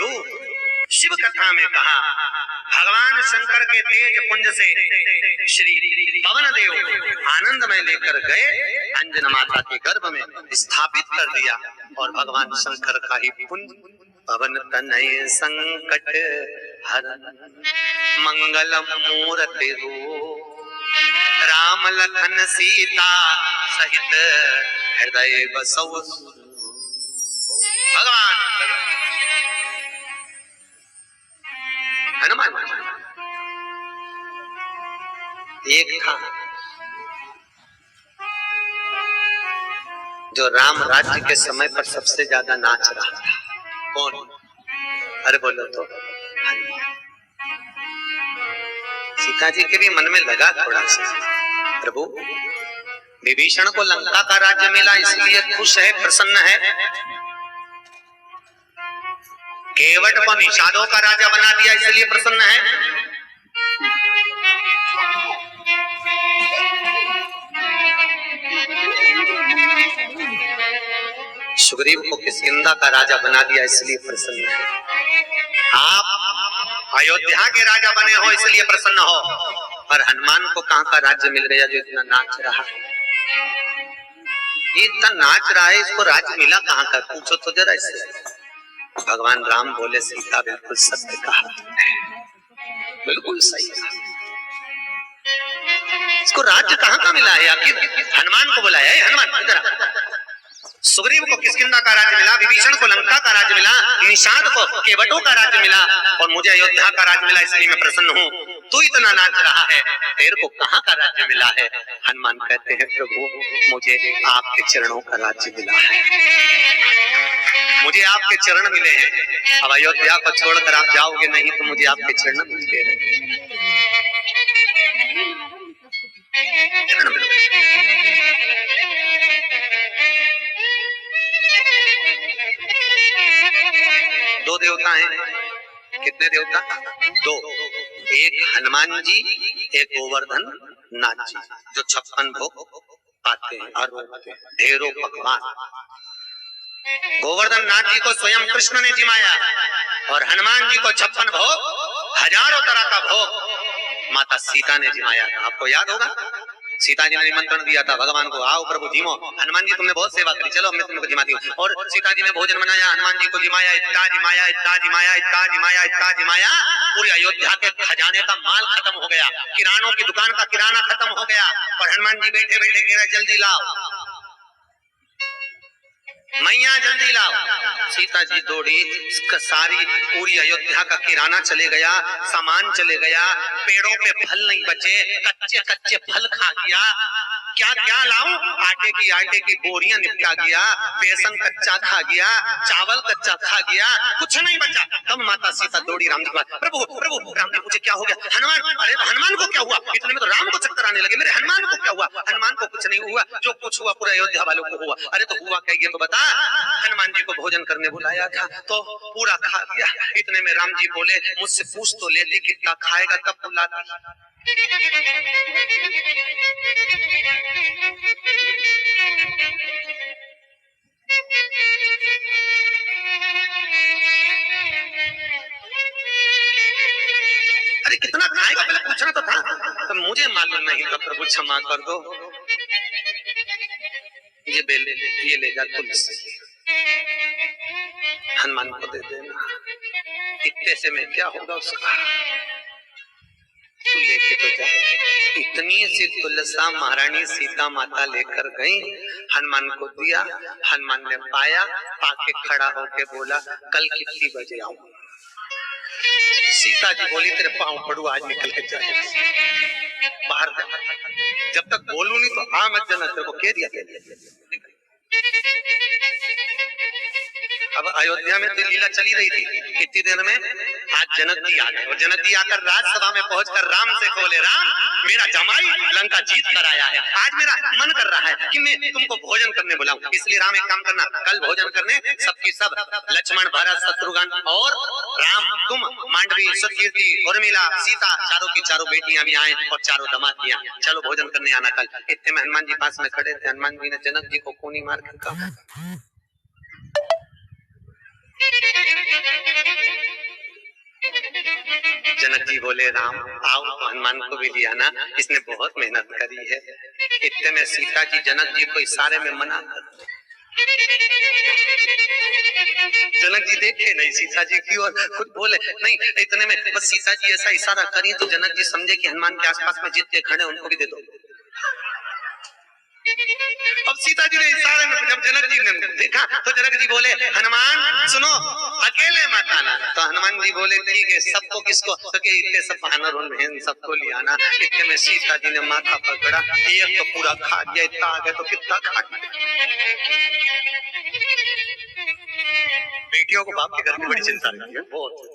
हेतु शिव कथा में कहा भगवान शंकर के तेज पुंज से श्री पवन देव आनंद में लेकर गए, अंजना माता के गर्भ में स्थापित कर दिया और भगवान शंकर का ही पुंज पवन तनय संकट हरन मंगल मूर्ति रूप राम लखन सीता सहित हृदय बसौ भगवान हनुमान। एक था जो राम राज्य के समय पर सबसे ज्यादा नाच रहा था। कौन? अरे बोलो तो सीता जी के भी मन में लगा थोड़ा सा, प्रभु विभीषण को लंका का राज्य मिला इसलिए खुश है, प्रसन्न है, केवट को निषादों का राजा बना दिया इसलिए प्रसन्न है, सुग्रीव को किष्किंधा का राजा बना दिया इसलिए प्रसन्न है, आप अयोध्या के राजा बने हो इसलिए प्रसन्न हो, और हनुमान को कहां का राज्य मिल गया जो इतना नाच रहा है? इतना नाच रहा है, इसको राज्य मिला कहां का? पूछो तो जरा इससे। भगवान राम बोले सीता बिल्कुल सत्य कहा, बिल्कुल सही कहा, इसको राज्य कहां का मिला है? आखिर हनुमान को बुलाया है, हनुमान इधर। सुग्रीव को किष्किंधा का राज्य मिला, विभीषण को लंका का राज्य मिला, निषाद को केवटों का राज्य मिला और मुझे अयोध्या का राज्य मिला इसलिए मैं प्रसन्न हूँ। तू इतना नाच रहा है, तेरे को कहां का राज्य मिला है? हनुमान कहते हैं प्रभु मुझे आपके चरणों का राज्य मिला है, मुझे आपके चरण मिले हैं। अब अयोध्या को छोड़कर आप जाओगे नहीं तो मुझे आपके चरण मिलते रहे। दो देवता हैं। कितने देवता? दो। एक हनुमान जी, एक गोवर्धन नाथ जी, जो 56 भोग पाते हैं और ढेरों पकवान। गोवर्धन नाथ जी को स्वयं कृष्ण ने जिमाया और हनुमान जी को 56 भोग, हजारों तरह का भोग माता सीता ने जिमाया था। आपको याद होगा सीता जी ने निमंत्रण दिया था भगवान को, आओ प्रभु जिमो। हनुमान जी तुमने बहुत सेवा करी, चलो मैं तुमको जिमाती हूँ। और सीता जी ने भोजन बनाया, हनुमान जी को जिमाया, इतना जिमाया, इतना जिमाया, इतना जिमाया, इतना जिमाया, पूरी अयोध्या के खजाने का माल खत्म हो गया, किरानों की दुकान का किराना खत्म हो गया। और हनुमान जी बैठे बैठे कह रहे जल्दी लाओ मैया, जल्दी लाओ। सीता जी दौड़ी, सारी पूरी अयोध्या का किराना चले गया, सामान चले गया, पेड़ों पे फल नहीं बचे, कच्चे कच्चे फल खा गया। क्या क्या लाऊं? आटे की बोरियां निपटा गया, बेसन कच्चा खा गया, चावल कच्चा खा गया, कुछ नहीं बचा। तब माता सीता दौड़ी राम जी के पास, प्रभु प्रभु राम जी मुझे क्या हो गया? हनुमान, अरे हनुमान को क्या हुआ? इतने में तो राम को चक्कर आने लगे, मेरे हनुमान को क्या हुआ? हनुमान को कुछ नहीं हुआ, जो कुछ हुआ पूरे अयोध्या वालों को हुआ। अरे तो हुआ क्या ये तो बता। हनुमान जी को भोजन करने बुलाया था तो पूरा खा गया। इतने में राम जी बोले मुझसे पूछ तो लेती कितना खाएगा तब बुलाती। अरे कितना खाएगा पहले पूछना तो था। तो मुझे मालूम नहीं था प्रभु क्षमा कर दो, ये ले जा तुलसी, हनुमान को दे देना, इतने से में क्या होगा उसका, तू लेके तो जा। इतनी सी तुलसा महारानी सीता माता लेकर गई, हनुमान को दिया। हनुमान ने पाया, पाके खड़ा होके बोला कल कितनी बजे आऊं? सीता जी बोली तेरे पांव पड़ू, आज निकल के जाए बाहर। जब तक बोलू नहीं तो आ मत जाना, तेरे को कह दिया। अब अयोध्या में तो लीला चली रही थी, कितनी देर में आज जनक जी आ गए और जनक जी आकर राजसभा में पहुंचकर राम से बोले, राम मेरा जमाई लंका जीत कर आया है, आज मेरा मन कर रहा है कि मैं तुमको भोजन करने बुलाऊं। इसलिए राम एक काम करना, कल भोजन करने सबकी सब लक्ष्मण भरत शत्रुघ्न और राम, तुम मांडवी सुकीर्ति उर्मिला सीता चारों की चारों बेटियां भी आए और चारों दामादियां, चलो भोजन करने आना कल। इतने में हनुमान जी पास में खड़े थे। हनुमान जी ने जनक जी को कोनी मार के कहा जनक जी बोले राम आओ तो हनुमान को भी लिया ना, इसने बहुत मेहनत करी है। इतने में सीता जी जनक जी को इशारे में मना कर, जनक जी देखे नहीं सीता जी की और खुद बोले नहीं। इतने में बस सीता जी ऐसा इशारा करी तो जनक जी समझे कि हनुमान के आसपास में जितने खड़े उनको भी दे दो। अब सीता जी ने इशारे में जब जनक जी ने देखा तो जनक जी बोले हनुमान सुनो अकेले मत आना। तो हनुमान जी बोले ठीक है, सबको किसको? तो के इतने सब वानर और बहन सबको ले आना। इतने में सीता जी ने माथा पकड़ा, एक तो पूरा खा गया, इतना आ गया तो कितना खा गया। बेटियों को बाप के घर में बड़ी चिंता रहती है बहुत।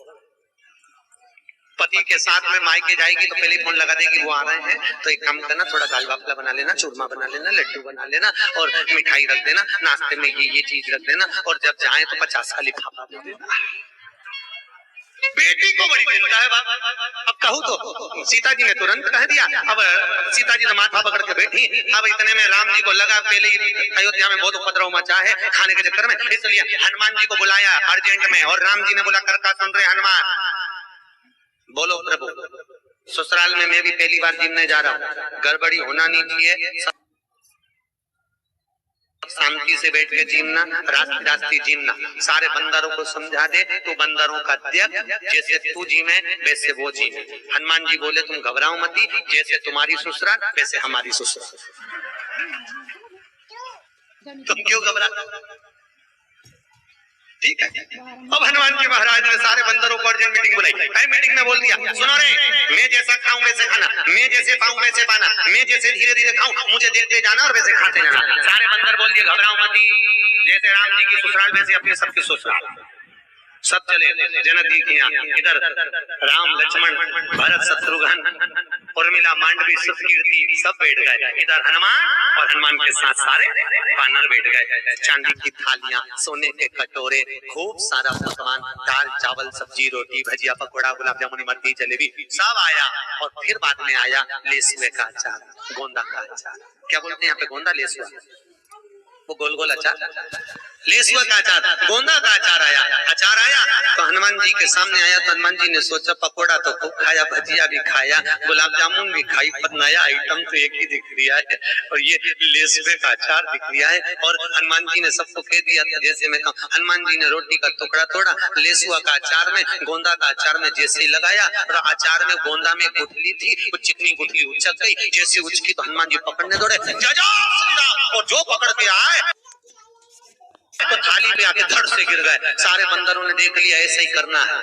पति के साथ में मायके जाएगी तो पहले फोन लगा देगी वो आ रहे हैं, तो एक काम करना थोड़ा दाल बाफला बना लेना, चूरमा बना लेना, लड्डू बना लेना और मिठाई रख देना, नाश्ते में ये चीज रख देना और जब जाए तो 50 का लिफाफा दे देना। बेटी को बड़ी चिंता है बाप। अब कहूँ तो सीता जी ने तुरंत कह दिया। अब सीता जी ने माथा पकड़ के बैठी। अब इतने में राम जी को लगा पहले ही अयोध्या में बहुत उपद्रव मचा है खाने के चक्कर में, इसलिए हनुमान जी को बुलाया अर्जेंट में। और राम जी ने बोला कर का सुन रहे हनुमान, बोलो प्रभु ससुराल में मैं भी पहली बार जीने जा रहा हूँ, गड़बड़ी होना नहीं चाहिए, शांति से बैठ के जीना, रास्ते रास्ते जीना, सारे बंदरों को समझा दे तो बंदरों का त्याग, जैसे तू जीवे वैसे वो जीवे। हनुमान जी बोले तुम घबराओ मती, जैसे तुम्हारी ससुराल वैसे हमारी ससुराल, तुम क्यों घबरा? ठीक है। अब हनुमान जी महाराज ने सारे बंदरों को अर्जेंट मीटिंग बुलाई। मीटिंग में बोल दिया सुनो रे, मैं जैसा खाऊं वैसे खाना, मैं जैसे पाऊं वैसे पाना, मैं जैसे धीरे धीरे खाऊं मुझे देखते जाना और वैसे खाते जाना। सारे बंदर बोल दिए घबराओ मत, जैसे राम जी की ससुराल वैसे अपने सबकी ससुराल। सब चले जनक जी के यहाँ। इधर राम लक्ष्मण भरत शत्रुघ्न उर्मिला मांडवी सुकीर्ति सब बैठ गए। इधर हनुमान और हनुमान के साथ सारे वानर बैठ गए। चांदी की थालियां, सोने के कटोरे, खूब सारा पकवान, दाल चावल सब्जी रोटी भजिया पकौड़ा गुलाब जामुन इमरती जलेबी सब आया। और फिर बाद में आया लेसुए का अचार, गोंदा का अचार। क्या बोलते हैं यहाँ पे? गोंदा लेसुआ, वो गोल गोल अचार, लेसुआ का अचार, गोंदा का अचार आया। अचार आया तो हनुमान जी के सामने आया तो हनुमान जी ने सोचा पकोड़ा तो खूब खाया, भजिया भी खाया, गुलाब जामुन भी खाई, पर नया आइटम तो एक ही दिख रहा है और ये लेसुए का अचार दिख रहा है। और हनुमान जी ने सबको कह दिया था जैसे मैं कहूँ। हनुमान जी ने रोटी का टुकड़ा तोड़ा, लेसुआ का अचार में गोंदा का अचार में जैसे ही लगाया और अचार में गोंदा में गुठली थी, वो चिकनी गुठली उछक गई। जैसे उछकी तो हनुमान जी पकड़ने दौड़े, और जो पकड़ के आए तो थाली पे आके धड़ से गिर गए। सारे बंदरों ने देख लिया ऐसा ही करना है।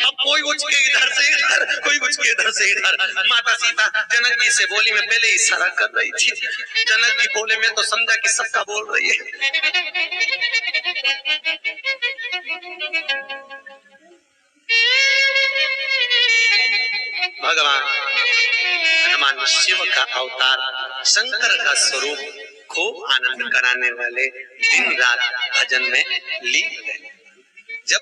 अब कोई उठ के इधर से इधर, कोई उठ के इधर से इधर। माता सीता जनक जी से बोली, मैं पहले इशारा कर रही थी। जनक जी बोले मैं तो समझा कि सबका बोल रही है। भगवान हनुमान शिव का अवतार, शंकर का स्वरूप, खूब आनंद कराने वाले, दिन रात भजन में लीन रहे। जब